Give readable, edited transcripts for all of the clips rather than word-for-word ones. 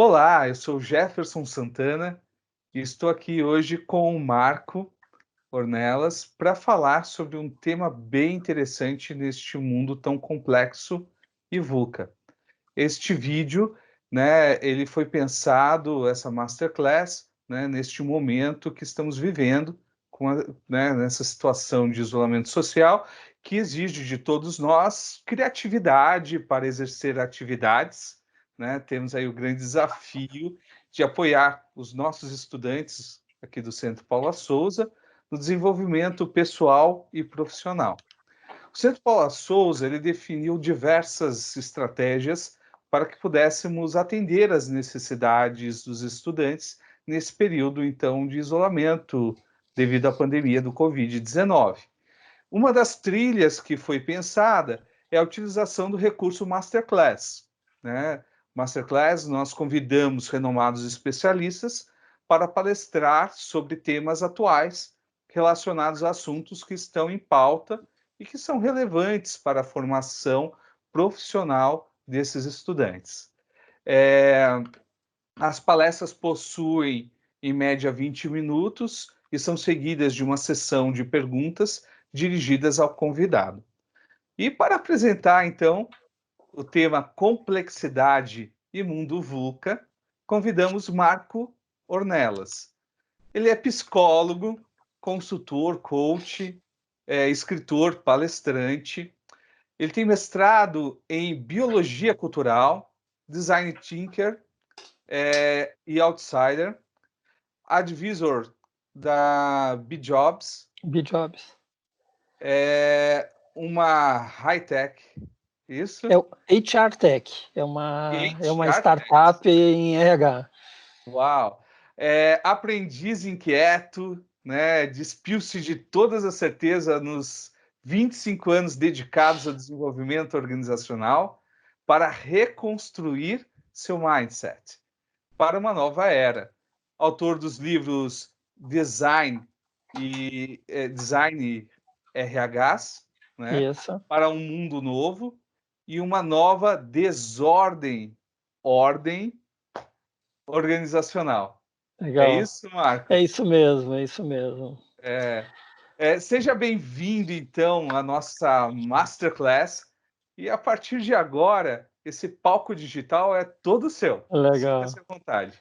Olá, eu sou Jefferson Santana e estou aqui hoje com o Marco Ornelas para falar sobre um tema bem interessante neste mundo tão complexo e VUCA. Este vídeo, ele foi pensado, essa masterclass, neste momento que estamos vivendo, nessa situação de isolamento social, que exige de todos nós criatividade para exercer atividades, Temos aí o grande desafio de apoiar os nossos estudantes aqui do Centro Paula Souza no desenvolvimento pessoal e profissional. O Centro Paula Souza ele definiu diversas estratégias para que pudéssemos atender às necessidades dos estudantes nesse período, então, de isolamento devido à pandemia do Covid-19. Uma das trilhas que foi pensada é a utilização do recurso Masterclass. Masterclass, nós convidamos renomados especialistas para palestrar sobre temas atuais relacionados a assuntos que estão em pauta e que são relevantes para a formação profissional desses estudantes. As palestras possuem, em média, 20 minutos e são seguidas de uma sessão de perguntas dirigidas ao convidado. E para apresentar, então, o tema Complexidade e Mundo VUCA, convidamos Marco Ornelas. Ele é psicólogo, consultor, coach, escritor, palestrante. Ele tem mestrado em Biologia Cultural, Design Thinker e Outsider, advisor da B-Jobs. B-Jobs. Uma high-tech, isso? É o HR Tech, é uma startup em RH. Uau! Aprendiz inquieto, despiu-se de todas as certezas nos 25 anos dedicados ao desenvolvimento organizacional para reconstruir seu mindset para uma nova era. Autor dos livros Design e Design RHs, Isso. Para um mundo novo e uma nova desordem, ordem organizacional. Legal. É isso, Marco? É isso mesmo, é isso mesmo. Seja bem-vindo, então, à nossa Masterclass. E a partir de agora, esse palco digital é todo seu. Legal. Sinta-se à vontade.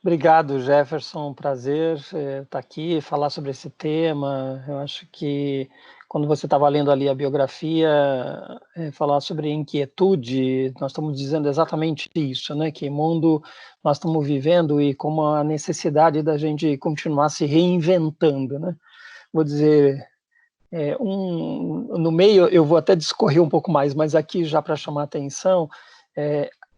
Obrigado, Jefferson. Prazer estar aqui, falar sobre esse tema. Eu acho que quando você estava lendo ali a biografia, falar sobre inquietude, nós estamos dizendo exatamente isso, né? Que mundo nós estamos vivendo e como a necessidade da gente continuar se reinventando, né? Vou dizer, no meio eu vou até discorrer um pouco mais, mas aqui já para chamar a atenção,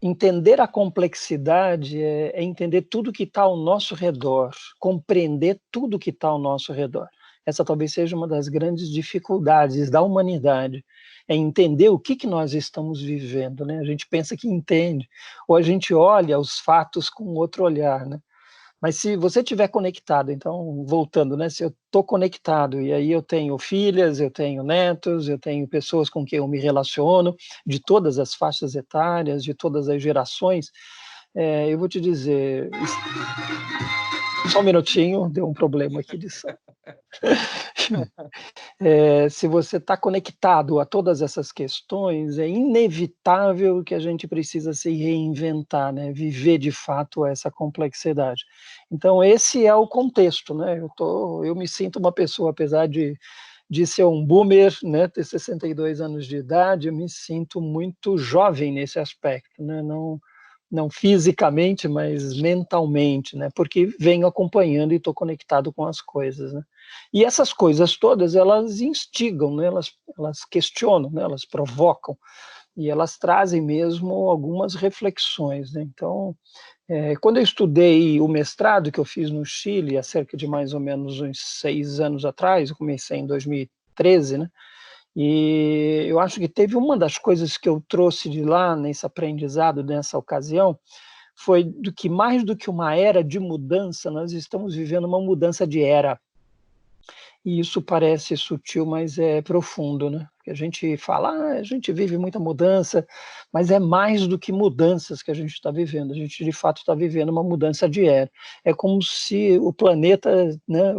entender a complexidade é entender tudo que está ao nosso redor, compreender tudo que está ao nosso redor. Essa talvez seja uma das grandes dificuldades da humanidade, é entender o que nós estamos vivendo, né? A gente pensa que entende, ou a gente olha os fatos com outro olhar, né? Mas se você estiver conectado, então, voltando, né? Se eu estou conectado, e aí eu tenho filhas, eu tenho netos, eu tenho pessoas com quem eu me relaciono, de todas as faixas etárias, de todas as gerações, eu vou te dizer... Só um minutinho, deu um problema aqui de som. Se você está conectado a todas essas questões, é inevitável que a gente precisa se reinventar, né? Viver de fato essa complexidade. Então esse é o contexto, né? Eu me sinto uma pessoa, apesar de ser um boomer, né? Ter 62 anos de idade, eu me sinto muito jovem nesse aspecto, né? Não fisicamente, mas mentalmente, né? Porque venho acompanhando e estou conectado com as coisas, né? E essas coisas todas, elas instigam, né? Elas questionam, né? Elas provocam, e elas trazem mesmo algumas reflexões, né? Então, quando eu estudei o mestrado que eu fiz no Chile, há cerca de mais ou menos uns 6 anos atrás, eu comecei em 2013, né? E eu acho que teve uma das coisas que eu trouxe de lá, nesse aprendizado, nessa ocasião, foi do que mais do que uma era de mudança, nós estamos vivendo uma mudança de era. E isso parece sutil, mas é profundo, né? Porque a gente fala, a gente vive muita mudança, mas é mais do que mudanças que a gente está vivendo. A gente, de fato, está vivendo uma mudança diária. É como se o planeta, né,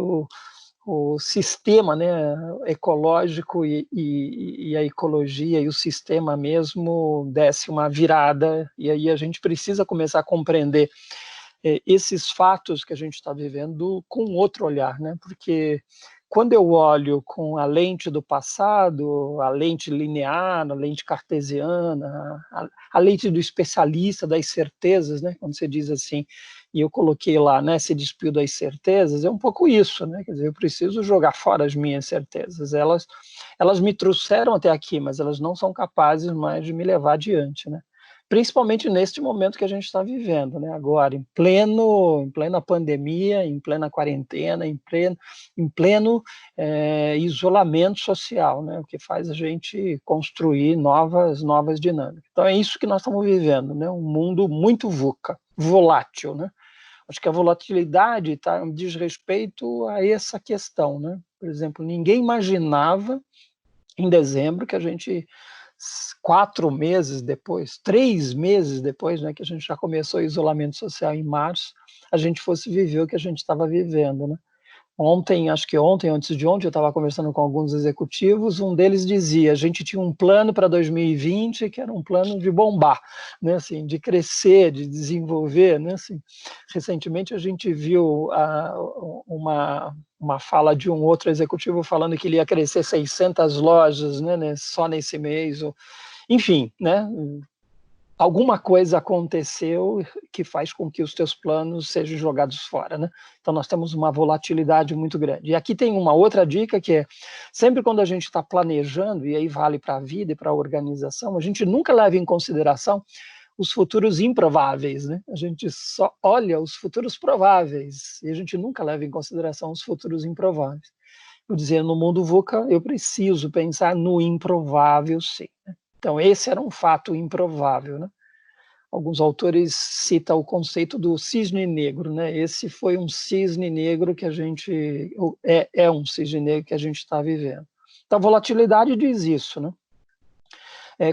o sistema, né, ecológico e a ecologia e o sistema mesmo desse uma virada, e aí a gente precisa começar a compreender esses fatos que a gente está vivendo com outro olhar, né? Porque quando eu olho com a lente do passado, a lente linear, a lente cartesiana, a lente do especialista, das certezas, né? Quando você diz assim, e eu coloquei lá, né? Se despiu das certezas, é um pouco isso, né? Quer dizer, eu preciso jogar fora as minhas certezas. Elas me trouxeram até aqui, mas elas não são capazes mais de me levar adiante, né? Principalmente neste momento que a gente está vivendo, né? Agora, em plena pandemia, em plena quarentena, em pleno isolamento social, né? O que faz a gente construir novas dinâmicas. Então é isso que nós estamos vivendo, né? Um mundo muito VUCA, volátil, né? Acho que a volatilidade diz respeito a essa questão, né? Por exemplo, ninguém imaginava em dezembro que a gente 4 meses depois, 3 meses depois, né, que a gente já começou o isolamento social em março, a gente fosse viver o que a gente estava vivendo, né? Acho que ontem, antes de ontem, eu estava conversando com alguns executivos, um deles dizia, a gente tinha um plano para 2020 que era um plano de bombar, né, assim, de crescer, de desenvolver, né, assim. Recentemente a gente viu uma fala de um outro executivo falando que ele ia crescer 600 lojas, né, só nesse mês, enfim, né, alguma coisa aconteceu que faz com que os teus planos sejam jogados fora, né? Então nós temos uma volatilidade muito grande. E aqui tem uma outra dica que é, sempre quando a gente está planejando, e aí vale para a vida e para a organização, a gente nunca leva em consideração os futuros improváveis, né? A gente só olha os futuros prováveis, e a gente nunca leva em consideração os futuros improváveis. Vou dizer, no mundo VUCA, eu preciso pensar no improvável, sim. Então, esse era um fato improvável, né? Alguns autores citam o conceito do cisne negro, né? Esse foi um cisne negro que a gente é um cisne negro que a gente está vivendo. Então, a volatilidade diz isso, né?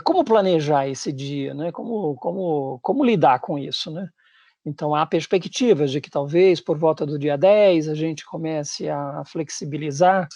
Como planejar esse dia, né? Como lidar com isso, né? Então, há perspectivas de que talvez por volta do dia 10 a gente comece a flexibilizar.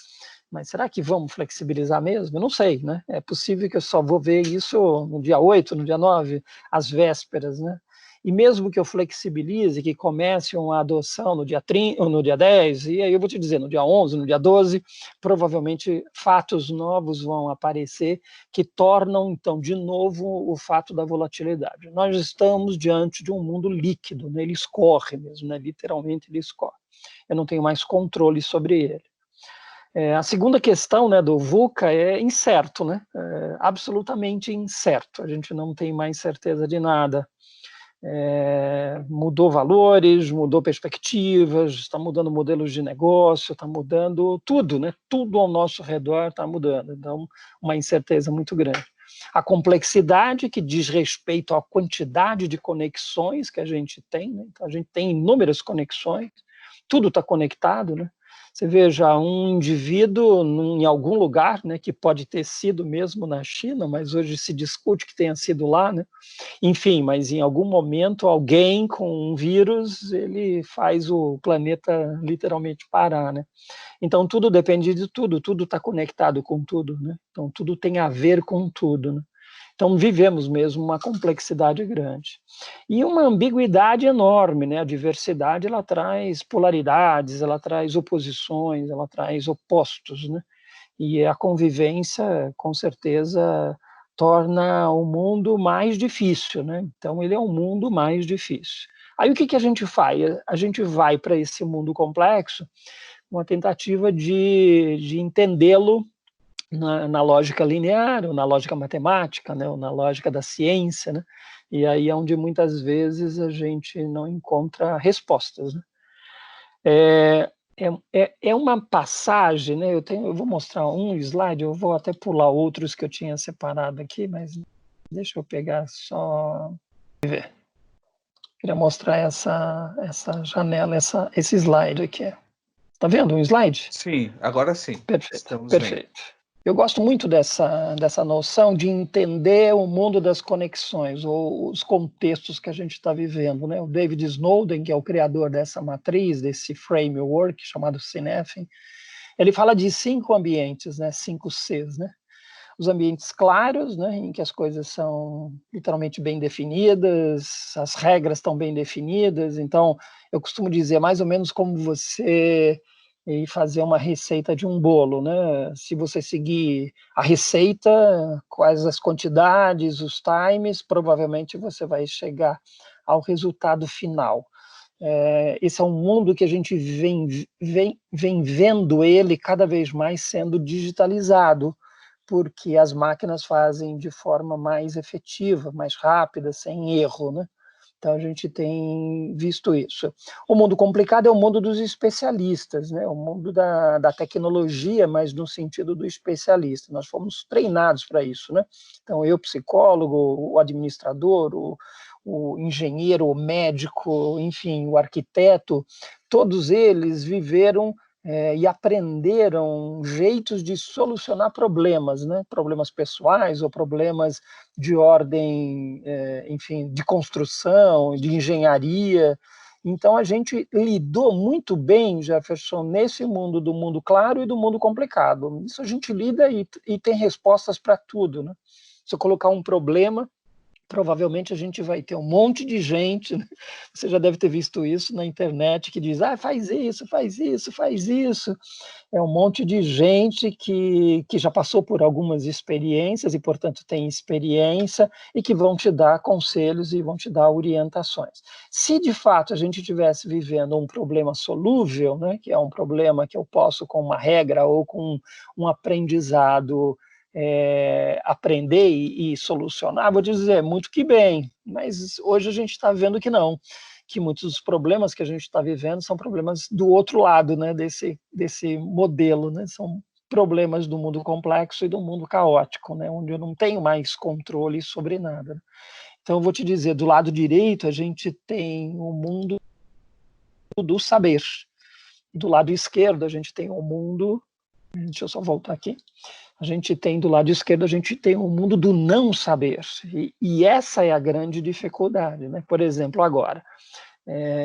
Mas será que vamos flexibilizar mesmo? Eu não sei, né? É possível que eu só vou ver isso no dia 8, no dia 9, às vésperas, né? E mesmo que eu flexibilize, que comece uma adoção no dia 30, no dia 10, e aí eu vou te dizer, no dia 11, no dia 12, provavelmente fatos novos vão aparecer que tornam, então, de novo o fato da volatilidade. Nós estamos diante de um mundo líquido, né? Ele escorre mesmo, né? Literalmente ele escorre. Eu não tenho mais controle sobre ele. A segunda questão, né, do VUCA é incerto, né? Absolutamente incerto. A gente não tem mais certeza de nada. Mudou valores, mudou perspectivas, está mudando modelos de negócio, está mudando tudo, né? Tudo ao nosso redor está mudando. Então, uma incerteza muito grande. A complexidade que diz respeito à quantidade de conexões que a gente tem, né? Então, a gente tem inúmeras conexões, tudo está conectado, né? Você veja um indivíduo em algum lugar, né, que pode ter sido mesmo na China, mas hoje se discute que tenha sido lá, né? Enfim, mas em algum momento alguém com um vírus, ele faz o planeta literalmente parar, né? Então tudo depende de tudo, tudo está conectado com tudo, né? Então tudo tem a ver com tudo, né? Então vivemos mesmo uma complexidade grande e uma ambiguidade enorme, né? A diversidade ela traz polaridades, ela traz oposições, ela traz opostos, né? E a convivência, com certeza, torna o mundo mais difícil, né? Então ele é um mundo mais difícil. Aí o que a gente faz? A gente vai para esse mundo complexo, uma tentativa de entendê-lo na lógica linear, ou na lógica matemática, né, ou na lógica da ciência, né? E aí é onde muitas vezes a gente não encontra respostas, né? É uma passagem, né? Eu vou mostrar um slide, eu vou até pular outros que eu tinha separado aqui, mas deixa eu pegar só ver. Queria mostrar essa janela, esse slide aqui. Tá vendo um slide? Sim, agora sim. Perfeito, Estamos vendo. perfeito. Eu gosto muito dessa noção de entender o mundo das conexões, ou os contextos que a gente está vivendo, né? O David Snowden, que é o criador dessa matriz, desse framework chamado Cynefin, ele fala de 5 ambientes, né? 5 Cs, né? Os ambientes claros, né, em que as coisas são literalmente bem definidas, as regras estão bem definidas. Então, eu costumo dizer mais ou menos como você ir fazer uma receita de um bolo, né? Se você seguir a receita, quais as quantidades, os times, provavelmente você vai chegar ao resultado final. Esse é um mundo que a gente vem vendo ele cada vez mais sendo digitalizado, porque as máquinas fazem de forma mais efetiva, mais rápida, sem erro, né? Então a gente tem visto isso. O mundo complicado é o mundo dos especialistas, né? O mundo da tecnologia, mas no sentido do especialista. Nós fomos treinados para isso, né? Então eu, psicólogo, o administrador, o engenheiro, o médico, enfim, o arquiteto, todos eles viveram e aprenderam jeitos de solucionar problemas, né? Problemas pessoais ou problemas de ordem, enfim, de construção, de engenharia. Então a gente lidou muito bem, Jefferson, nesse mundo do mundo claro e do mundo complicado. Isso a gente lida e tem respostas para tudo, né? Se eu colocar um problema, provavelmente a gente vai ter um monte de gente, né? Você já deve ter visto isso na internet, que diz, faz isso, faz isso, faz isso. É um monte de gente que já passou por algumas experiências e, portanto, tem experiência e que vão te dar conselhos e vão te dar orientações. Se, de fato, a gente estivesse vivendo um problema solúvel, né, que é um problema que eu posso, com uma regra ou com um aprendizado, aprender e solucionar, vou dizer, muito que bem, mas hoje a gente está vendo que não, que muitos dos problemas que a gente está vivendo são problemas do outro lado, né, desse modelo, né, são problemas do mundo complexo e do mundo caótico, né, onde eu não tenho mais controle sobre nada. Então, eu vou te dizer, do lado direito, a gente tem o mundo do saber, do lado esquerdo, a gente tem o mundo, deixa eu só voltar aqui, a gente tem do lado esquerdo, a gente tem o mundo do não saber, e essa é a grande dificuldade, né? Por exemplo, agora,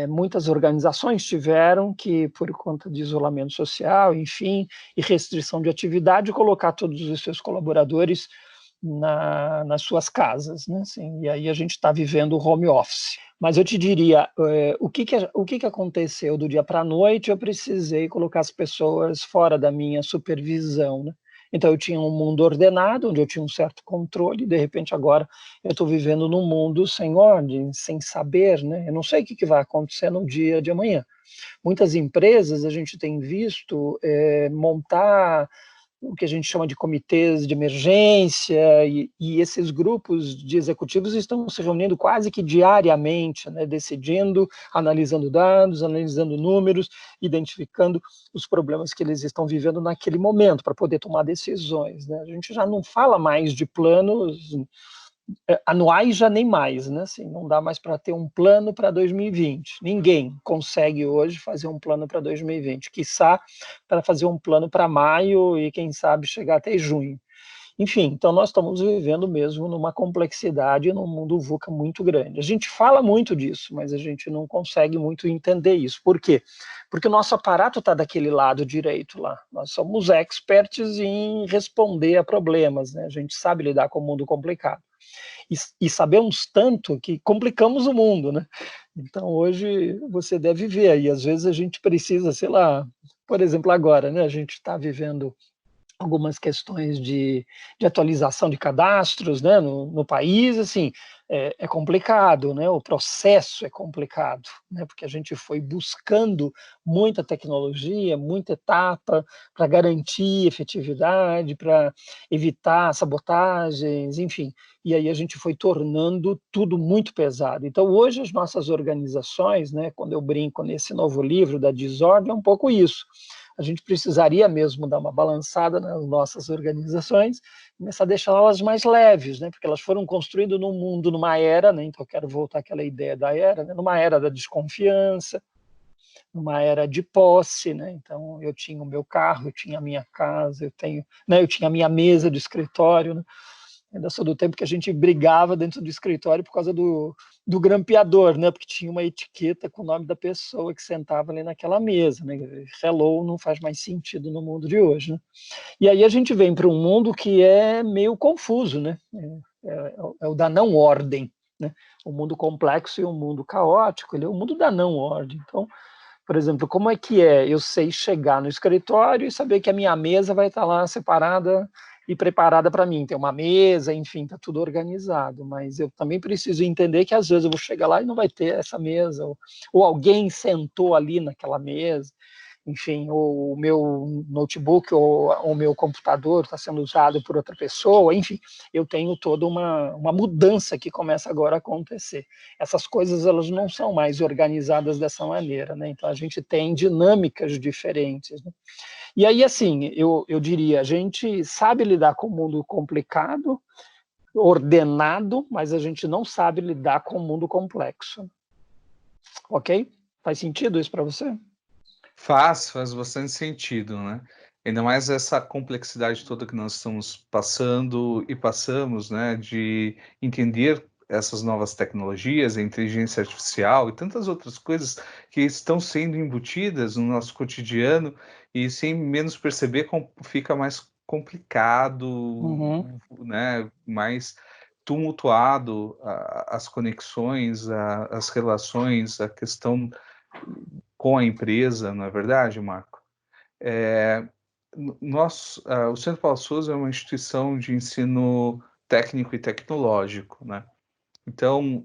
muitas organizações tiveram que, por conta de isolamento social, enfim, e restrição de atividade, colocar todos os seus colaboradores nas suas casas, né? Assim, e aí a gente está vivendo o home office. Mas eu te diria, o que aconteceu do dia para a noite? Eu precisei colocar as pessoas fora da minha supervisão, né? Então eu tinha um mundo ordenado, onde eu tinha um certo controle, e de repente agora eu estou vivendo num mundo sem ordem, sem saber, né? Eu não sei o que vai acontecer no dia de amanhã. Muitas empresas a gente tem visto montar o que a gente chama de comitês de emergência, e esses grupos de executivos estão se reunindo quase que diariamente, né, decidindo, analisando dados, analisando números, identificando os problemas que eles estão vivendo naquele momento, para poder tomar decisões, né? A gente já não fala mais de planos anuais, já nem mais, né? Assim, não dá mais para ter um plano para 2020. Ninguém consegue hoje fazer um plano para 2020, quiçá para fazer um plano para maio e quem sabe chegar até junho. Enfim, então nós estamos vivendo mesmo numa complexidade, num mundo VUCA muito grande. A gente fala muito disso, mas a gente não consegue muito entender isso. Por quê? Porque o nosso aparato está daquele lado direito lá. Nós somos experts em responder a problemas, né? A gente sabe lidar com o mundo complicado. E sabemos tanto que complicamos o mundo, né? Então hoje você deve ver aí, às vezes a gente precisa, sei lá, por exemplo agora, né? A gente está vivendo algumas questões de atualização de cadastros, né, no país, assim, é complicado, né, o processo é complicado, né, porque a gente foi buscando muita tecnologia, muita etapa para garantir efetividade, para evitar sabotagens, enfim, e aí a gente foi tornando tudo muito pesado. Então hoje as nossas organizações, né, quando eu brinco nesse novo livro da Desordem, é um pouco isso. A gente precisaria mesmo dar uma balançada nas nossas organizações, começar a deixá-las mais leves, né? Porque elas foram construídas num mundo, numa era, né? Então eu quero voltar àquela ideia da era, né? Numa era da desconfiança, numa era de posse, né? Então eu tinha o meu carro, eu tinha a minha casa, eu tinha a minha mesa de escritório, né? Ainda sou do tempo que a gente brigava dentro do escritório por causa do grampeador, né? Porque tinha uma etiqueta com o nome da pessoa que sentava ali naquela mesa, né? Hello não faz mais sentido no mundo de hoje, né? E aí a gente vem para um mundo que é meio confuso, né? É o da não ordem, né? O mundo complexo e o mundo caótico, ele é o mundo da não ordem. Então, por exemplo, como é que eu sei chegar no escritório e saber que a minha mesa vai estar lá separada e preparada para mim? Tem uma mesa, enfim, está tudo organizado, mas eu também preciso entender que às vezes eu vou chegar lá e não vai ter essa mesa, ou alguém sentou ali naquela mesa, enfim, o meu notebook ou o meu computador está sendo usado por outra pessoa, enfim, eu tenho toda uma mudança que começa agora a acontecer. Essas coisas, elas não são mais organizadas dessa maneira, né? Então a gente tem dinâmicas diferentes, né? E aí, assim, eu diria, a gente sabe lidar com o mundo complicado, ordenado, mas a gente não sabe lidar com o mundo complexo. Ok? Faz sentido isso para você? Faz bastante sentido, né? Ainda mais essa complexidade toda que nós estamos passando e passamos, né? De entender essas novas tecnologias, a inteligência artificial e tantas outras coisas que estão sendo embutidas no nosso cotidiano e sem menos perceber como fica mais complicado, Uhum. né? Mais tumultuado as conexões, as relações, a questão com a empresa, não é verdade, Marco? É, o Centro Paulo Souza é uma instituição de ensino técnico e tecnológico, né? Então,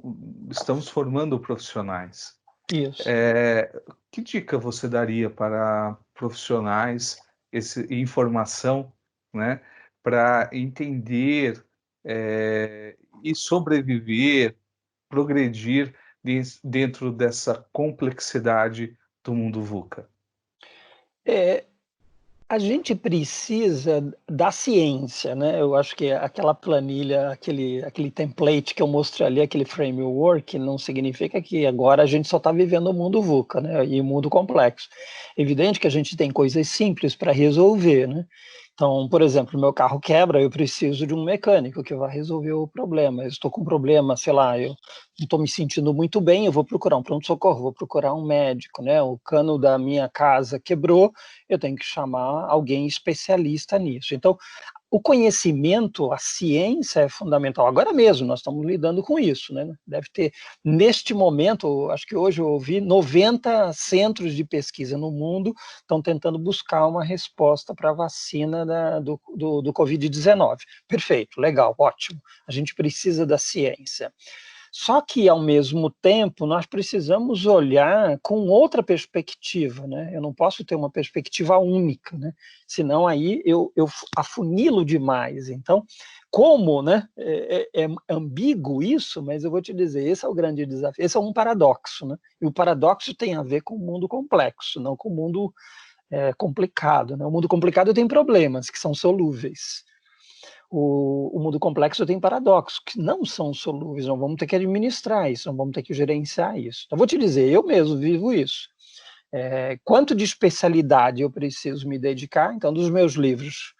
estamos formando profissionais. Isso. Que dica você daria para profissionais informação, né, para entender e sobreviver, progredir dentro dessa complexidade do mundo VUCA? É, a gente precisa da ciência, né? Eu acho que aquela planilha, aquele template que eu mostrei ali, aquele framework, não significa que agora a gente só está vivendo o mundo VUCA, né? E o mundo complexo. Evidente que a gente tem coisas simples para resolver, né? Então, por exemplo, meu carro quebra, eu preciso de um mecânico que vai resolver o problema. Eu estou com um problema, sei lá, eu não estou me sentindo muito bem, eu vou procurar um pronto-socorro, vou procurar um médico, né? O cano da minha casa quebrou, eu tenho que chamar alguém especialista nisso. Então, o conhecimento, a ciência é fundamental. Agora mesmo, nós estamos lidando com isso, né? Deve ter, neste momento, acho que hoje eu ouvi, 90 centros de pesquisa no mundo estão tentando buscar uma resposta para a vacina do Covid-19. Perfeito, legal, ótimo. A gente precisa da ciência. Só que, ao mesmo tempo, nós precisamos olhar com outra perspectiva, né? Eu não posso ter uma perspectiva única, né? Senão aí eu afunilo demais. Então, como, né? É ambíguo isso, mas eu vou te dizer, esse é o grande desafio. Esse é um paradoxo, né? E o paradoxo tem a ver com o mundo complexo, não com o mundo complicado, né? O mundo complicado tem problemas que são solúveis. O mundo complexo tem paradoxos que não são solúveis, nós vamos ter que administrar isso, nós vamos ter que gerenciar isso. Então, vou te dizer, eu mesmo vivo isso. Quanto de especialidade eu preciso me dedicar? Então, dos meus livros,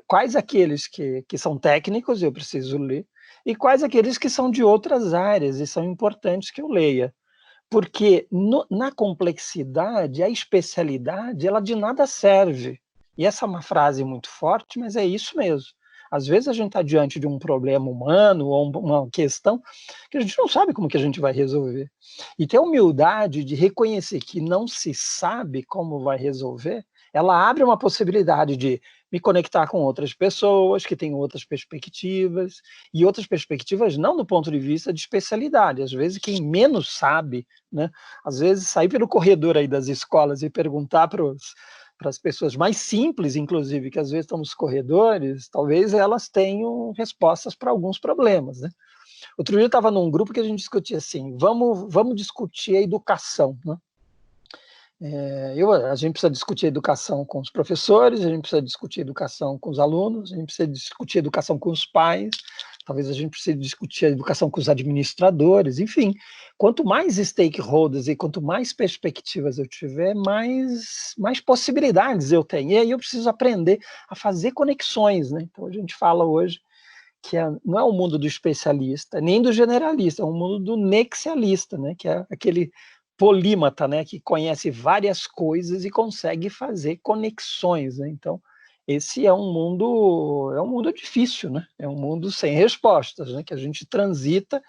quais aqueles que são técnicos eu preciso ler, e quais aqueles que são de outras áreas e são importantes que eu leia. Porque na complexidade, a especialidade, ela de nada serve. E essa é uma frase muito forte, mas é isso mesmo. Às vezes a gente está diante de um problema humano ou uma questão que a gente não sabe como que a gente vai resolver. E ter a humildade de reconhecer que não se sabe como vai resolver, ela abre uma possibilidade de me conectar com outras pessoas que têm outras perspectivas, e outras perspectivas não do ponto de vista de especialidade. Às vezes quem menos sabe, né? Às vezes sair pelo corredor aí das escolas e perguntar para as pessoas mais simples, inclusive, que às vezes estão nos corredores, talvez elas tenham respostas para alguns problemas, né? Outro dia eu estava num grupo que a gente discutia assim, vamos discutir a educação, né? A gente precisa discutir educação com os professores, a gente precisa discutir educação com os alunos, a gente precisa discutir educação com os pais, talvez a gente precise discutir a educação com os administradores, enfim, quanto mais stakeholders e quanto mais perspectivas eu tiver, mais possibilidades eu tenho, e aí eu preciso aprender a fazer conexões, né? Então a gente fala hoje que não é o mundo do especialista, nem do generalista, é o mundo do nexialista, né? Que é aquele polímata, né? Que conhece várias coisas e consegue fazer conexões, né? Então, esse é um mundo difícil, né? É um mundo sem respostas, né? Que a gente transita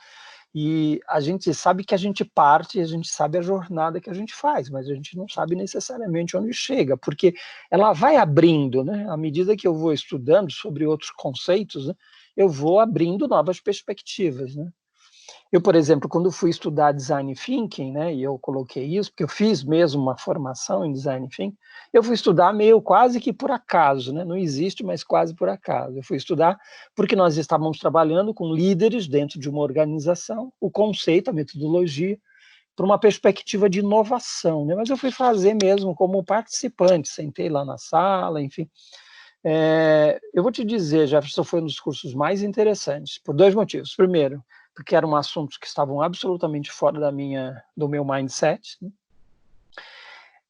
e a gente sabe que a gente parte, a gente sabe a jornada que a gente faz, mas a gente não sabe necessariamente onde chega, porque ela vai abrindo, né? À medida que eu vou estudando sobre outros conceitos, né, eu vou abrindo novas perspectivas, né? Eu, por exemplo, quando fui estudar Design Thinking, né, e eu coloquei isso, porque eu fiz mesmo uma formação em Design Thinking, eu fui estudar meio quase que por acaso, né, não existe, mas quase por acaso. Eu fui estudar porque nós estávamos trabalhando com líderes dentro de uma organização, o conceito, a metodologia, para uma perspectiva de inovação, né, mas eu fui fazer mesmo como participante, sentei lá na sala, enfim. Eu vou te dizer, Jefferson, foi um dos cursos mais interessantes, por dois motivos. Primeiro, porque eram assuntos que estavam absolutamente fora do meu mindset, né?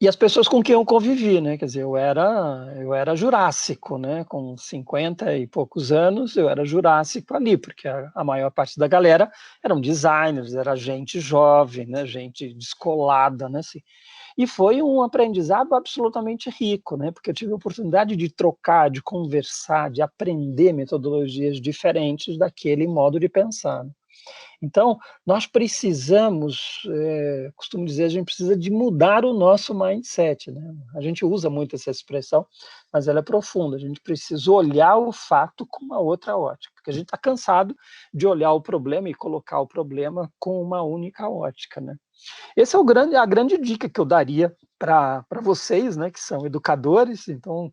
E as pessoas com quem eu convivi, né? Quer dizer, eu era jurássico, né? Com 50 e poucos anos, eu era jurássico ali, porque a maior parte da galera eram designers, era gente jovem, né? Gente descolada, né? Assim. E foi um aprendizado absolutamente rico, né? Porque eu tive a oportunidade de trocar, de conversar, de aprender metodologias diferentes daquele modo de pensar, né? Então, nós precisamos, costumo dizer, a gente precisa de mudar o nosso mindset, né? A gente usa muito essa expressão, mas ela é profunda. A gente precisa olhar o fato com uma outra ótica, porque a gente está cansado de olhar o problema e colocar o problema com uma única ótica, né? Essa é a grande dica que eu daria para vocês, né, que são educadores. Então,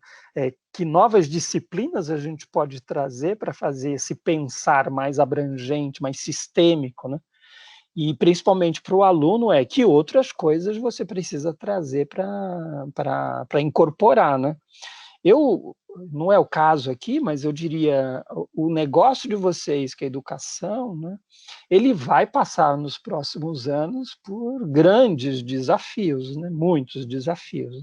que novas disciplinas a gente pode trazer para fazer esse pensar mais abrangente, mais sistêmico, né? E principalmente para o aluno que outras coisas você precisa trazer para incorporar, né? Não é o caso aqui, mas eu diria, o negócio de vocês, que é a educação, né, ele vai passar nos próximos anos por grandes desafios, né, muitos desafios.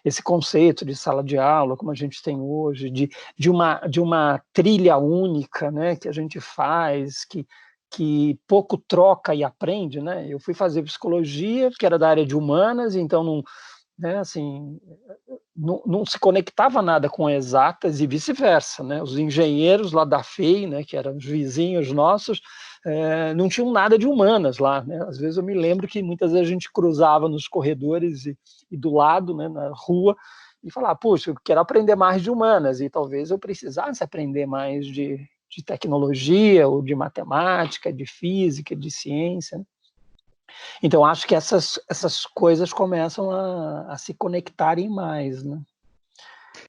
Esse conceito de sala de aula, como a gente tem hoje, de uma trilha única, né, que a gente faz, que pouco troca e aprende, né? Eu fui fazer psicologia, que era da área de humanas, então não, né, assim, não se conectava nada com exatas e vice-versa, né? Os engenheiros lá da FEI, né, que eram os vizinhos nossos, não tinham nada de humanas lá, né? Às vezes eu me lembro que muitas vezes a gente cruzava nos corredores e do lado, né, na rua, e falava, puxa, eu quero aprender mais de humanas, e talvez eu precisasse aprender mais de tecnologia, ou de matemática, de física, de ciência, né? Então, acho que essas coisas começam a se conectarem mais, né?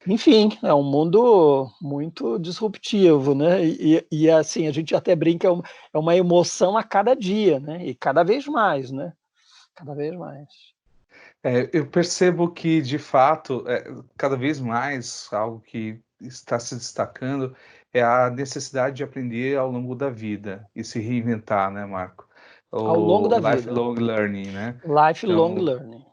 Enfim, é um mundo muito disruptivo, né? Assim, a gente até brinca, é uma emoção a cada dia, né? E cada vez mais, né? Cada vez mais. Eu percebo que, de fato, cada vez mais algo que está se destacando é a necessidade de aprender ao longo da vida e se reinventar, né, Marco? Ao longo O da vida. lifelong learning, né? Lifelong Então, learning.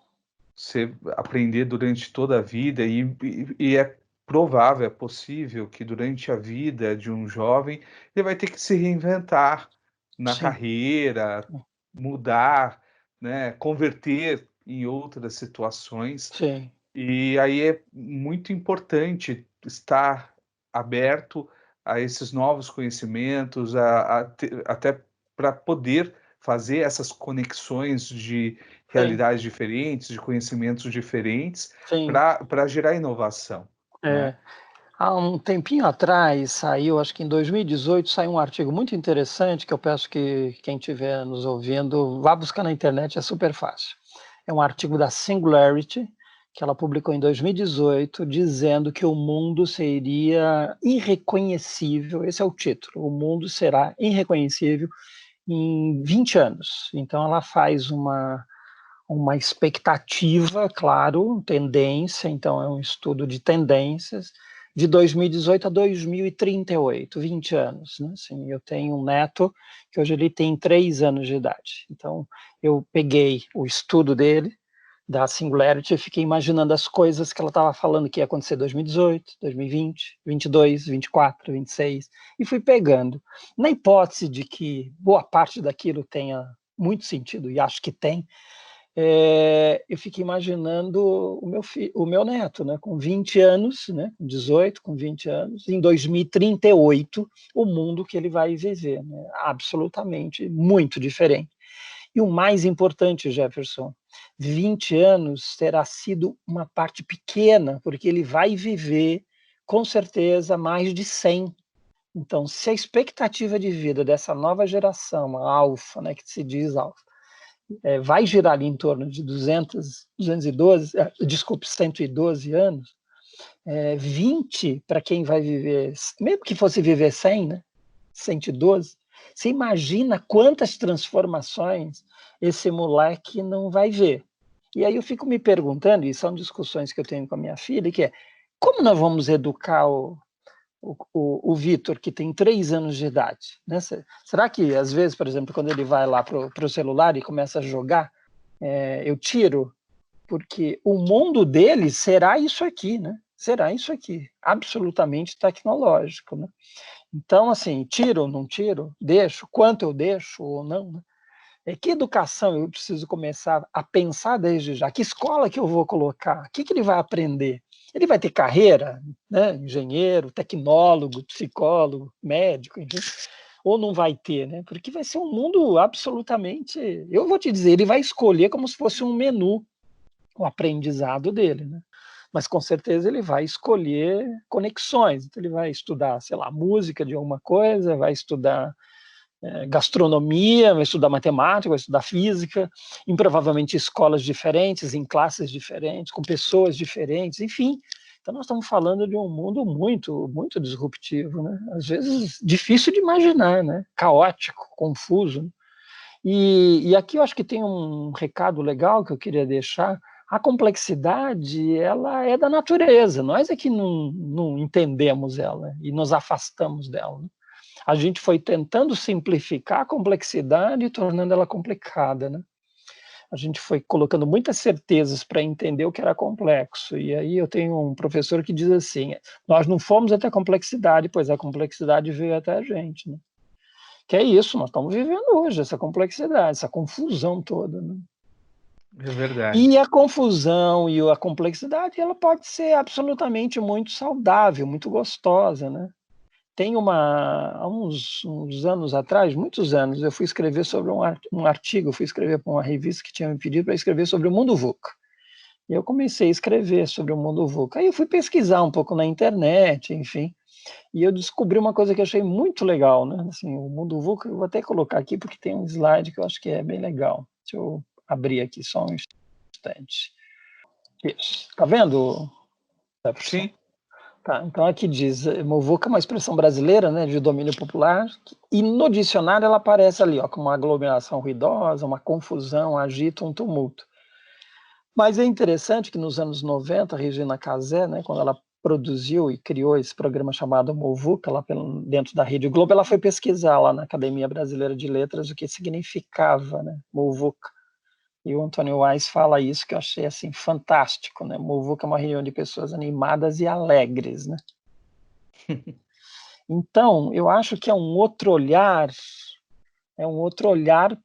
você aprender durante toda a vida e é provável, é possível que durante a vida de um jovem ele vai ter que se reinventar na Sim, carreira, mudar, né, converter em outras situações. sim, E aí é muito importante estar aberto a esses novos conhecimentos, até para poder fazer essas conexões de sim, realidades diferentes, de conhecimentos diferentes, sim. para gerar inovação, É. né? Há um tempinho atrás saiu, acho que em 2018, saiu um artigo muito interessante que eu peço que quem estiver nos ouvindo vá buscar na internet, é super fácil. É um artigo da Singularity, que ela publicou em 2018, dizendo que o mundo seria irreconhecível, esse é o título, o mundo será irreconhecível em 20 anos. Então ela faz uma expectativa, claro, tendência, então é um estudo de tendências, de 2018 a 2038, 20 anos. Né? Assim, eu tenho um neto que hoje ele tem 3 anos de idade. Então, eu peguei o estudo dele, da Singularity, e fiquei imaginando as coisas que ela estava falando que ia acontecer em 2018, 2020, 22, 24, 26, e fui pegando. Na hipótese de que boa parte daquilo tenha muito sentido, e acho que tem, eu fiquei imaginando o meu neto, né, com 20 anos, né, com 18, com 20 anos, em 2038, o mundo que ele vai viver, né, absolutamente muito diferente. E o mais importante, Jefferson, 20 anos terá sido uma parte pequena, porque ele vai viver, com certeza, mais de 100. Então, se a expectativa de vida dessa nova geração, a alfa, né, que se diz alfa, vai girar ali em torno de 212, desculpe, 112 anos, 20 para quem vai viver, mesmo que fosse viver 100, né, 112, você imagina quantas transformações esse moleque não vai ver. E aí eu fico me perguntando, e são discussões que eu tenho com a minha filha, que é, como nós vamos educar o Vitor, que tem 3 anos de idade? Né? Será que, às vezes, por exemplo, quando ele vai lá para o celular e começa a jogar, eu tiro? Porque o mundo dele será isso aqui, né? Será isso aqui, absolutamente tecnológico, né? Então, assim, tiro ou não tiro? Deixo? Quanto eu deixo ou não? Né? Que educação eu preciso começar a pensar desde já? Que escola que eu vou colocar? O que ele vai aprender? Ele vai ter carreira, né? Engenheiro, tecnólogo, psicólogo, médico, enfim, ou não vai ter, né? Porque vai ser um mundo absolutamente... Eu vou te dizer, ele vai escolher como se fosse um menu o aprendizado dele, né? Mas com certeza ele vai escolher conexões. Então ele vai estudar, sei lá, música de alguma coisa, vai estudar gastronomia, vai estudar matemática, vai estudar física, em provavelmente escolas diferentes, em classes diferentes, com pessoas diferentes, enfim. Então nós estamos falando de um mundo muito, muito disruptivo, né? Às vezes difícil de imaginar, né? Caótico, confuso. Né? E aqui eu acho que tem um recado legal que eu queria deixar. A complexidade, ela é da natureza, nós é que não entendemos ela e nos afastamos dela. Né? A gente foi tentando simplificar a complexidade e tornando ela complicada, né? A gente foi colocando muitas certezas para entender o que era complexo. E aí eu tenho um professor que diz assim, nós não fomos até a complexidade, pois a complexidade veio até a gente, né? Que é isso, nós estamos vivendo hoje, essa complexidade, essa confusão toda, né? É verdade. E a confusão e a complexidade, ela pode ser absolutamente muito saudável, muito gostosa, né? Tem há uns anos atrás, muitos anos, eu fui escrever sobre um artigo, fui escrever para uma revista que tinha me pedido para escrever sobre o mundo VUCA. E eu comecei a escrever sobre o mundo VUCA. Aí eu fui pesquisar um pouco na internet, enfim, e eu descobri uma coisa que eu achei muito legal, né? Assim, o mundo VUCA, eu vou até colocar aqui porque tem um slide que eu acho que é bem legal. Deixa eu abrir aqui só um instante. Isso. Tá vendo, Jefferson? Sim. Tá, então aqui diz, muvuca é uma expressão brasileira, né, de domínio popular, e no dicionário ela aparece ali, ó, como uma aglomeração ruidosa, uma confusão, agito, um tumulto. Mas é interessante que nos anos 90, a Regina Casé, né, quando ela produziu e criou esse programa chamado Muvuca, lá dentro da Rede Globo, ela foi pesquisar lá na Academia Brasileira de Letras o que significava, né, Muvuca. E o Antônio Wise fala isso que eu achei assim fantástico, né? Muvuca é uma reunião de pessoas animadas e alegres, né? Então, eu acho que é um outro olhar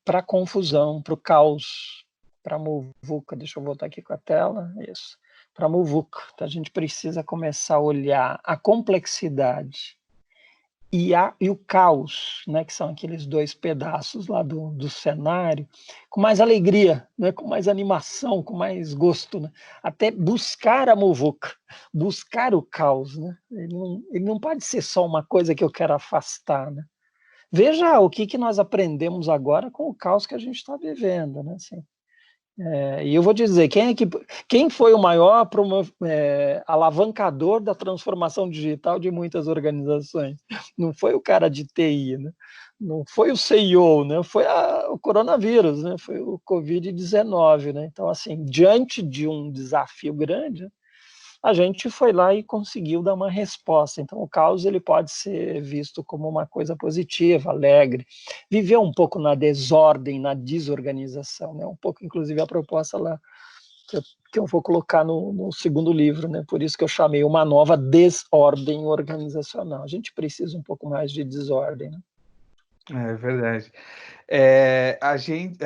para a confusão, para o caos, para a muvuca. Deixa eu voltar aqui com a tela, isso. Para a muvuca. Então, a gente precisa começar a olhar a complexidade e o caos, né, que são aqueles 2 pedaços lá do cenário, com mais alegria, né, com mais animação, com mais gosto, né, até buscar a muvuca, buscar o caos. Né, ele não pode ser só uma coisa que eu quero afastar. Né. Veja o que nós aprendemos agora com o caos que a gente está vivendo. Né, assim. E eu vou dizer, quem foi o maior alavancador da transformação digital de muitas organizações? Não foi o cara de TI, né? Não foi o CEO, né? Foi o coronavírus, né? Foi o Covid-19. Né? Então, assim, diante de um desafio grande, a gente foi lá e conseguiu dar uma resposta. Então, o caos ele pode ser visto como uma coisa positiva, alegre, viver um pouco na desordem, na desorganização, né? Um pouco, inclusive, a proposta lá que eu vou colocar no segundo livro, né? Por isso que eu chamei uma nova desordem organizacional. A gente precisa um pouco mais de desordem, né? É verdade. A gente,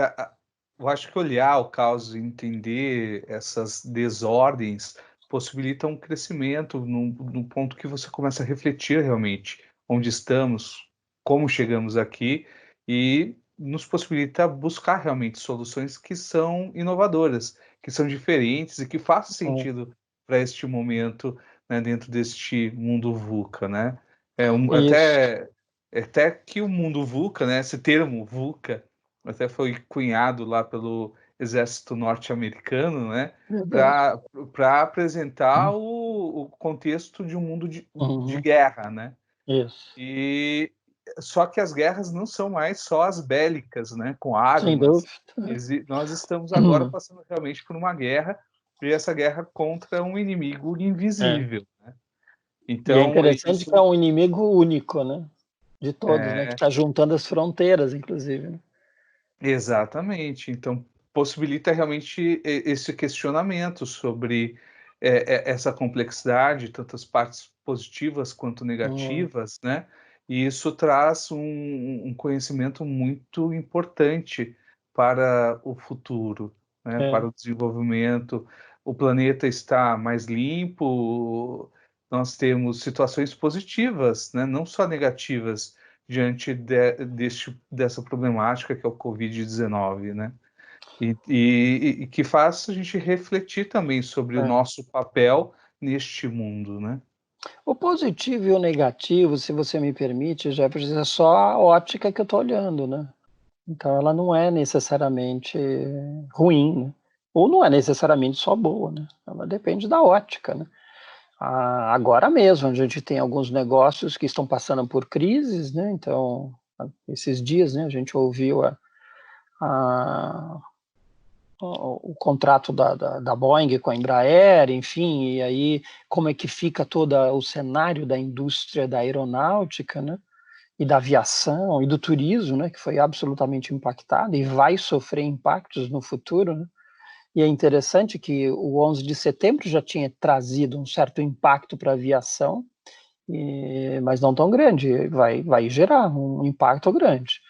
eu acho que olhar o caos e entender essas desordens possibilita um crescimento no ponto que você começa a refletir realmente onde estamos, como chegamos aqui e nos possibilita buscar realmente soluções que são inovadoras, que são diferentes e que façam sentido para este momento, né, dentro deste mundo VUCA, né? Isso, Até que o mundo VUCA, né, esse termo VUCA, até foi cunhado lá pelo exército norte-americano, né, verdade. para apresentar o contexto de um mundo de Uhum, guerra, né? isso. E só que as guerras não são mais só as bélicas, né, com Sem armas. dúvida. Nós estamos agora passando realmente por uma guerra, e essa guerra contra um inimigo É. invisível. E é Então, interessante que é isso um inimigo único, né? De todos, né? Que é está juntando as fronteiras, inclusive. Né? exatamente. Então, possibilita realmente esse questionamento sobre essa complexidade, tanto as partes positivas quanto Hum, negativas, né? E isso traz um conhecimento muito importante para o futuro, né? Para é. o desenvolvimento. O planeta está mais limpo, nós temos situações positivas, né? Não só negativas diante dessa problemática que é o Covid-19, né? E que faz a gente refletir também sobre o É. nosso papel neste mundo, né? O positivo e o negativo, se você me permite, Jefferson, é só a ótica que eu estou olhando, né? Então ela não é necessariamente ruim, né? Ou não é necessariamente só boa, né? Ela depende da ótica, né? Agora mesmo a gente tem alguns negócios que estão passando por crises, né? Então esses dias, né, a gente ouviu a, o contrato da Boeing com a Embraer, enfim, e aí como é que fica todo o cenário da indústria da aeronáutica, né? E da aviação e do turismo, né, que foi absolutamente impactado e vai sofrer impactos no futuro, né? E é interessante que o 11 de setembro já tinha trazido um certo impacto para a aviação, mas não tão grande, vai gerar um impacto grande.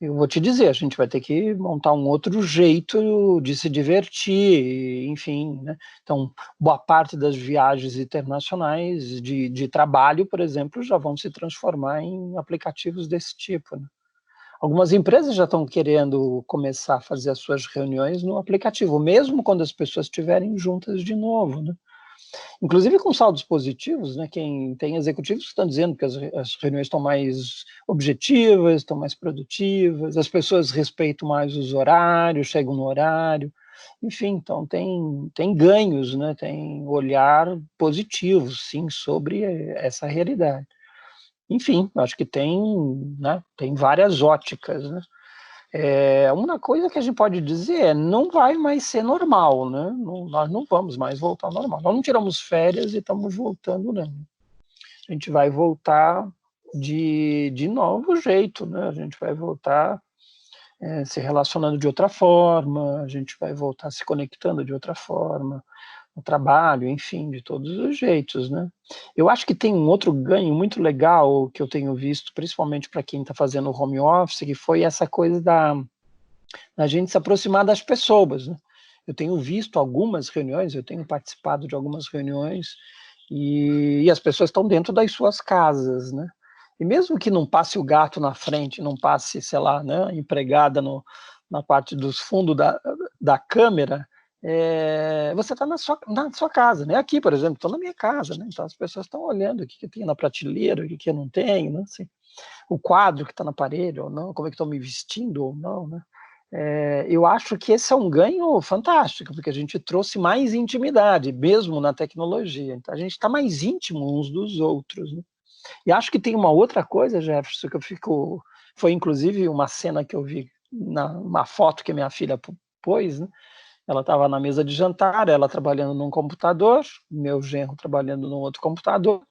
Eu vou te dizer, a gente vai ter que montar um outro jeito de se divertir, enfim, né? Então, boa parte das viagens internacionais de trabalho, por exemplo, já vão se transformar em aplicativos desse tipo, né? Algumas empresas já estão querendo começar a fazer as suas reuniões no aplicativo, mesmo quando as pessoas estiverem juntas de novo, né? Inclusive com saldos positivos, né? Quem tem executivos que estão dizendo que as reuniões estão mais objetivas, estão mais produtivas, as pessoas respeitam mais os horários, chegam no horário, enfim, então tem ganhos, né? Tem olhar positivo, sim, sobre essa realidade. Enfim, acho que né, tem várias óticas, né? Uma coisa que a gente pode dizer é não vai mais ser normal, né? Não, nós não vamos mais voltar ao normal. Nós não tiramos férias e estamos voltando, não. A gente vai voltar de novo jeito, né? A gente vai voltar se relacionando de outra forma, a gente vai voltar se conectando de outra forma, no trabalho, enfim, de todos os jeitos, né? Eu acho que tem um outro ganho muito legal que eu tenho visto, principalmente para quem está fazendo home office, que foi essa coisa da gente se aproximar das pessoas, né? Eu tenho visto algumas reuniões, eu tenho participado de algumas reuniões e as pessoas estão dentro das suas casas, né? E mesmo que não passe o gato na frente, não passe, sei lá, né, empregada na parte dos fundos da câmera, você está na sua casa, né? Aqui, por exemplo, estou na minha casa, né? Então as pessoas estão olhando o que tem na prateleira, o que eu não tenho, né? Assim, o quadro que está na parede ou não, como é que estou me vestindo ou não, né? Eu acho que esse é um ganho fantástico, porque a gente trouxe mais intimidade, mesmo na tecnologia. Então, a gente está mais íntimo uns dos outros, né? E acho que tem uma outra coisa, Jefferson, que eu fico. Foi inclusive uma cena que eu vi uma foto que minha filha pôs, né? Ela estava na mesa de jantar, ela trabalhando num computador, meu genro trabalhando num outro computador,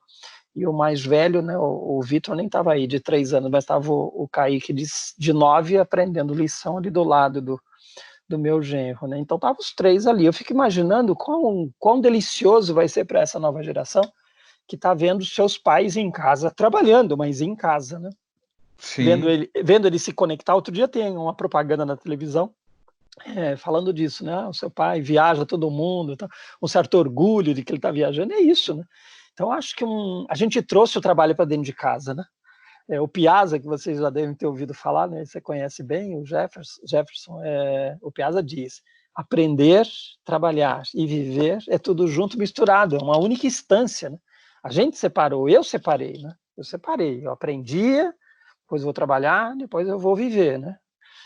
e o mais velho, né, o Vitor nem estava aí de 3 anos, mas estava o Kaique de 9 aprendendo lição ali do lado do meu genro, né? Então estavam os três ali. Eu fico imaginando quão delicioso vai ser para essa nova geração que está vendo seus pais em casa trabalhando, mas em casa, né? Sim, Vendo ele se conectar. Outro dia tem uma propaganda na televisão falando disso, né? O seu pai viaja todo mundo, tá? Um certo orgulho de que ele está viajando, é isso, né? Então acho que a gente trouxe o trabalho para dentro de casa, né? O Piazza, que vocês já devem ter ouvido falar, né? Você conhece bem, o Jefferson, o Piazza diz: aprender, trabalhar e viver é tudo junto, misturado, é uma única instância, né? A gente separou, eu separei, né? Eu separei, eu aprendia, depois vou trabalhar, depois eu vou viver, né?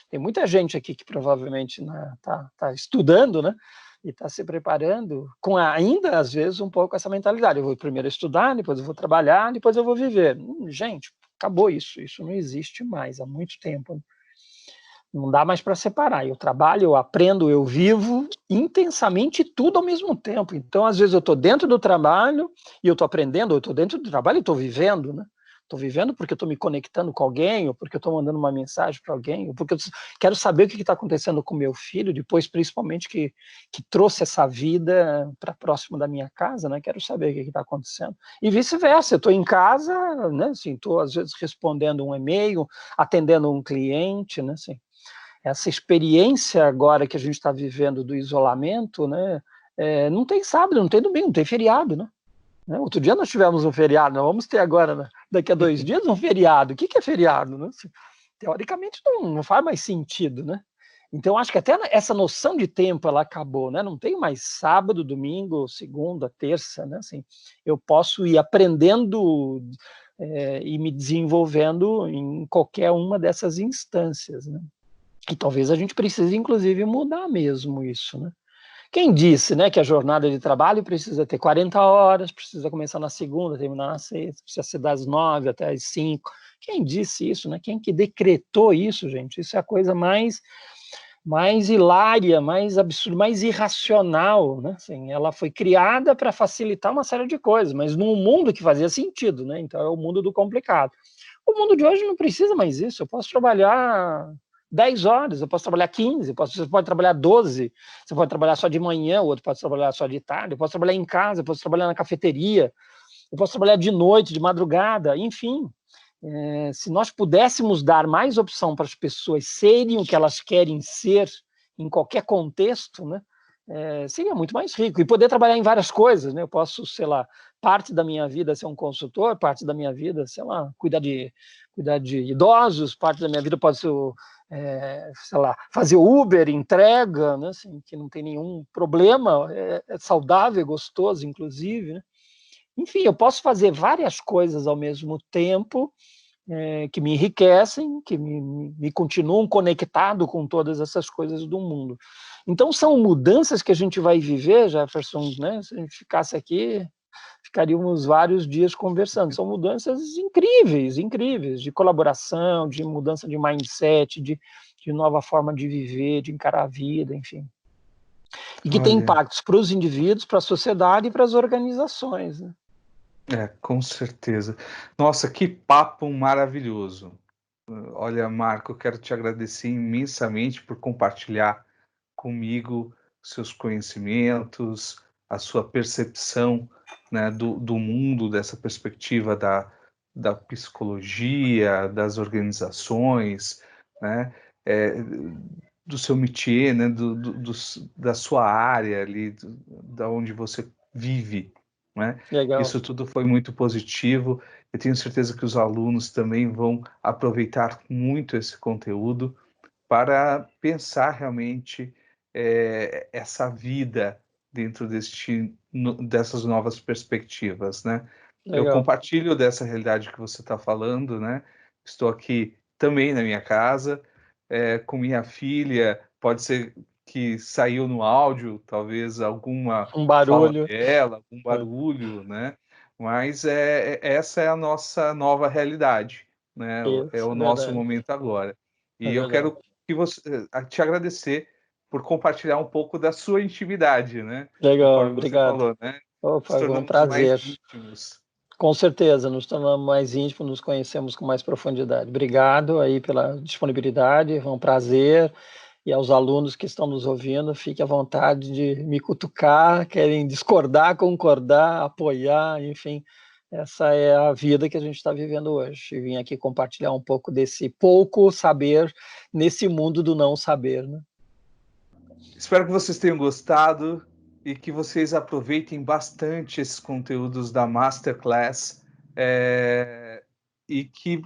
Tem muita gente aqui que provavelmente tá estudando, né? E está se preparando com ainda, às vezes, um pouco essa mentalidade. Eu vou primeiro estudar, depois eu vou trabalhar, depois eu vou viver. Gente, acabou isso. Isso não existe mais há muito tempo. Não dá mais para separar. Eu trabalho, eu aprendo, eu vivo intensamente tudo ao mesmo tempo. Então, às vezes, eu estou dentro do trabalho e eu estou aprendendo, ou eu estou dentro do trabalho e estou vivendo, né? Estou vivendo porque eu estou me conectando com alguém, ou porque eu estou mandando uma mensagem para alguém, ou porque eu quero saber o que está acontecendo com meu filho, depois, principalmente, que trouxe essa vida para próximo da minha casa, né? Quero saber o que está acontecendo. E vice-versa, eu estou em casa, né? Assim, estou, às vezes, respondendo um e-mail, atendendo um cliente, né? Assim, essa experiência agora que a gente está vivendo do isolamento, né? Não tem sábado, não tem domingo, não tem feriado, né? Outro dia nós tivemos um feriado, nós vamos ter agora, né? Daqui a 2 dias, um feriado. O que é feriado? Né? Teoricamente não faz mais sentido, né? Então acho que até essa noção de tempo ela acabou, né? Não tem mais sábado, domingo, segunda, terça, né? Assim, eu posso ir aprendendo e me desenvolvendo em qualquer uma dessas instâncias, né? E talvez a gente precise, inclusive, mudar mesmo isso, né? Quem disse, né, que a jornada de trabalho precisa ter 40 horas, precisa começar na segunda, terminar na sexta, precisa ser das 9 até as 5? Quem disse isso, né? Quem que decretou isso, gente? Isso é a coisa mais hilária, mais absurda, mais irracional, né? Assim, ela foi criada para facilitar uma série de coisas, mas num mundo que fazia sentido, né? Então é o mundo do complicado. O mundo de hoje não precisa mais isso. Eu posso trabalhar 10 horas, eu posso trabalhar 15, você pode trabalhar 12, você pode trabalhar só de manhã, o outro pode trabalhar só de tarde, eu posso trabalhar em casa, eu posso trabalhar na cafeteria, eu posso trabalhar de noite, de madrugada, enfim. Se nós pudéssemos dar mais opção para as pessoas serem o que elas querem ser em qualquer contexto, né, seria muito mais rico. E poder trabalhar em várias coisas, né? Eu posso, sei lá, parte da minha vida ser um consultor, parte da minha vida, sei lá, cuidar de idosos, parte da minha vida pode ser, sei lá, fazer Uber, entrega, né? Assim, que não tem nenhum problema, é saudável, é gostoso, inclusive, né? Enfim, eu posso fazer várias coisas ao mesmo tempo que me enriquecem, que me continuam conectado com todas essas coisas do mundo. Então, são mudanças que a gente vai viver, Jefferson, né? Se a gente ficasse aqui, ficaríamos vários dias conversando. São mudanças incríveis, incríveis, de colaboração, de mudança de mindset, de nova forma de viver, de encarar a vida, enfim. E que tem olha, impactos para os indivíduos, para a sociedade e para as organizações, né? com certeza. Nossa, que papo maravilhoso. Olha, Marco, eu quero te agradecer imensamente por compartilhar comigo seus conhecimentos, a sua percepção, né, do mundo, dessa perspectiva da psicologia, das organizações, né, é, do seu métier, né, da sua área ali, da onde você vive, né? Legal. Isso tudo foi muito positivo. Eu tenho certeza que os alunos também vão aproveitar muito esse conteúdo para pensar realmente essa vida dentro dessas novas perspectivas, né? Eu Legal. compartilho dessa realidade que você está falando, né? Estou aqui também na minha casa, com minha filha, pode ser que saiu no áudio, talvez alguma Um fala barulho. dela, algum barulho, né? Mas essa é a nossa nova realidade, né? É Isso, o é nosso verdade. momento agora. É E eu verdade. quero te agradecer por compartilhar um pouco da sua intimidade, né? Legal, Conforme você obrigado. falou, né? Nos Opa, foi um tornamos mais prazer. íntimos. Com certeza, nos tornamos mais íntimos, nos conhecemos com mais profundidade. Obrigado aí pela disponibilidade, foi um prazer. E aos alunos que estão nos ouvindo, fique à vontade de me cutucar, querem discordar, concordar, apoiar, enfim, essa é a vida que a gente está vivendo hoje. E vim aqui compartilhar um pouco desse pouco saber nesse mundo do não saber, né? Espero que vocês tenham gostado e que vocês aproveitem bastante esses conteúdos da Masterclass e que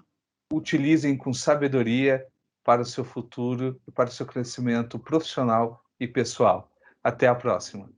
utilizem com sabedoria para o seu futuro e para o seu crescimento profissional e pessoal. Até a próxima.